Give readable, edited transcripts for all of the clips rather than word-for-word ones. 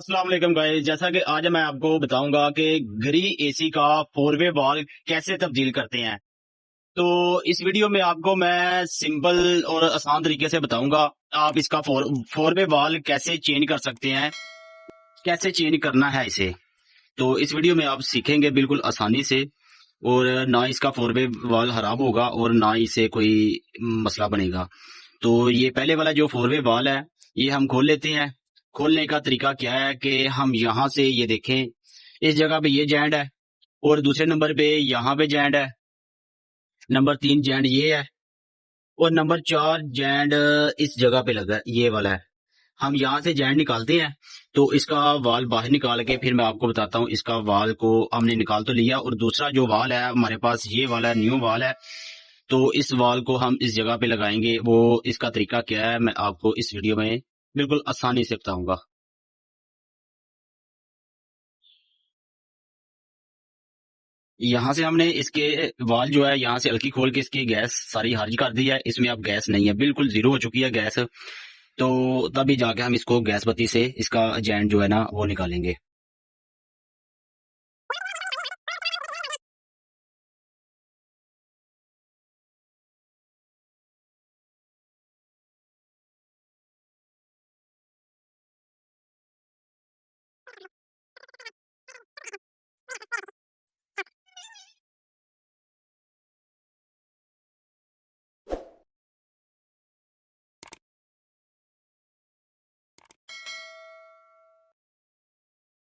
अस्सलाम वालेकुम गाइस। जैसा कि आज मैं आपको बताऊंगा कि घड़ी एसी का फोर वे वाल्व कैसे तब्दील करते हैं। तो इस वीडियो में आपको मैं सिंपल और आसान तरीके से बताऊंगा आप इसका फोर वे वाल्व कैसे चेंज कर सकते हैं, कैसे चेंज करना है इसे। तो इस वीडियो में आप सीखेंगे बिल्कुल आसानी से, और ना इसका फोर वे वाल्व खराब होगा और ना इससे कोई मसला बनेगा। तो ये पहले वाला जो फोर वे वाल्व है, ये हम खोल लेते हैं। खोलने का तरीका क्या है कि हम यहाँ से ये देखें, इस जगह पे ये जॉइंट है, और दूसरे नंबर पे यहाँ पे जॉइंट है, नंबर 3 जॉइंट ये है, और नंबर 4 जॉइंट इस जगह पे लगा है, ये वाला है। हम यहाँ से जॉइंट निकालते हैं। तो इसका वाल बाहर निकाल के फिर मैं आपको बताता हूँ। इसका वाल को हमने निकाल तो लिया, और दूसरा जो वाल है हमारे पास, ये वाला न्यू वाल है। तो इस वाल को हम इस जगह पे लगाएंगे। वो इसका तरीका क्या है मैं आपको इस वीडियो में बिल्कुल आसानी से बताऊंगा। यहाँ से हमने इसके वाल जो है, यहाँ से हल्की खोल के इसकी गैस सारी खारिज कर दी है। इसमें अब गैस नहीं है, बिल्कुल जीरो हो चुकी है गैस। तो तभी जाके हम इसको गैस बत्ती से इसका जैंट जो है ना वो निकालेंगे।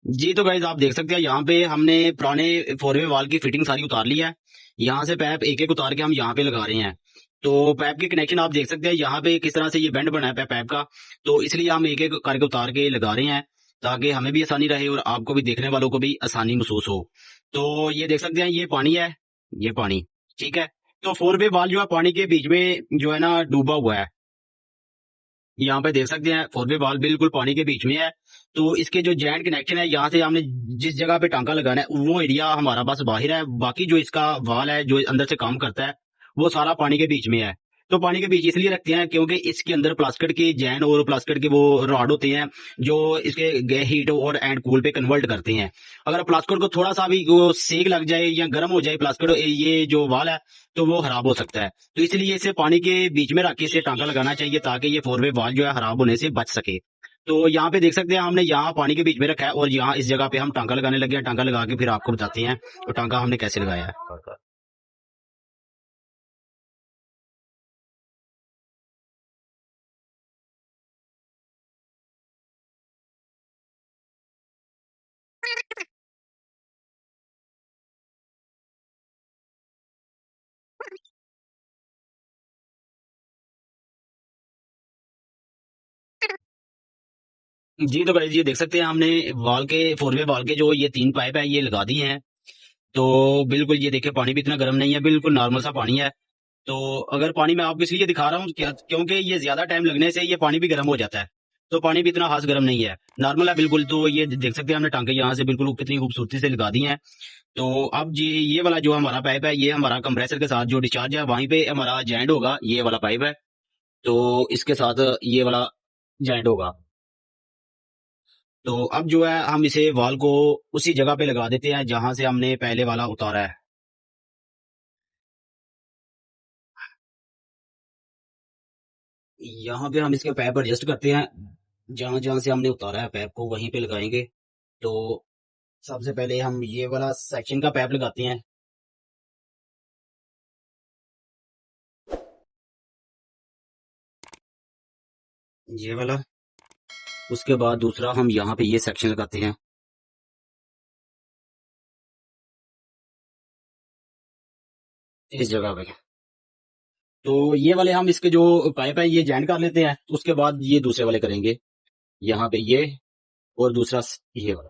जी तो गाइज आप देख सकते हैं, यहाँ पे हमने पुराने फोर वे वाल की फिटिंग सारी उतार ली है। यहाँ से पैप एक एक उतार के हम यहाँ पे लगा रहे हैं। तो पैप के कनेक्शन आप देख सकते हैं यहाँ पे किस तरह से ये बेंड बना है पैप का। तो इसलिए हम एक एक करके उतार के लगा रहे हैं, ताकि हमें भी आसानी रहे और आपको भी, देखने वालों को भी आसानी महसूस हो। तो ये देख सकते हैं, ये पानी है, ये पानी, ठीक है। तो फोर वे वाल जो है पानी के बीच में जो है ना डूबा हुआ है। यहाँ पे देख सकते हैं फोर वे वाल बिल्कुल पानी के बीच में है। तो इसके जो जॉइंट कनेक्शन है, यहाँ से हमने जिस जगह पे टांका लगाना है वो एरिया हमारा बस बाहर है। बाकी जो इसका वाल है जो अंदर से काम करता है, वो सारा पानी के बीच में है। तो पानी के बीच इसलिए रखते हैं क्योंकि इसके अंदर प्लास्टिक के जैन और प्लास्टिक के वो रॉड होते हैं, जो इसके हीट और एंड कूल पे कन्वर्ट करते हैं। अगर प्लास्टिक को थोड़ा सा भी वो सेक लग जाए या गर्म हो जाए प्लास्टिक, ये जो वाल है, तो वो खराब हो सकता है। तो इसलिए इसे पानी के बीच में रख के इसे टांका लगाना चाहिए, ताकि ये फोर वे वाल जो है खराब होने से बच सके। तो यहाँ पे देख सकते हैं हमने यहाँ पानी के बीच में रखा है, और यहाँ इस जगह पे हम टांका लगाने लगे हैं। टांका लगा के फिर आपको बताते हैं तो टांका हमने कैसे लगाया है। जी तो गाइस ये देख सकते हैं हमने वाल के, फोर वे वाल के जो ये 3 पाइप है ये लगा दिए हैं। तो बिल्कुल ये देखिए, पानी भी इतना गर्म नहीं है, बिल्कुल नॉर्मल सा पानी है। तो अगर पानी मैं आपको इसलिए दिखा रहा हूँ क्योंकि ये ज्यादा टाइम लगने से ये पानी भी गर्म हो जाता है। तो पानी भी इतना खास गर्म नहीं है, नॉर्मल है बिल्कुल। तो ये देख सकते हैं हमने टांके यहाँ से बिल्कुल कितनी खूबसूरती से लगा दी हैं। तो अब जी ये वाला जो हमारा पाइप है, ये हमारा कंप्रेसर के साथ जो डिस्चार्ज है वहीं पे हमारा जॉइंट होगा, ये वाला पाइप है। तो इसके साथ ये वाला जॉइंट होगा। तो अब जो है हम इसे वाल को उसी जगह पे लगा देते हैं जहां से हमने पहले वाला उतारा है। यहाँ पे हम इसके पैप एडजस्ट करते हैं, जहां जहां से हमने उतारा है पैप को वहीं पे लगाएंगे। तो सबसे पहले हम ये वाला सेक्शन का पैप लगाते हैं, ये वाला। उसके बाद दूसरा हम यहाँ पे ये सेक्शन लगाते हैं, इस जगह पे। तो ये वाले हम इसके जो पाइप है ये जॉइन कर लेते हैं। उसके बाद ये दूसरे वाले करेंगे, यहाँ पे ये, और दूसरा ये वाला।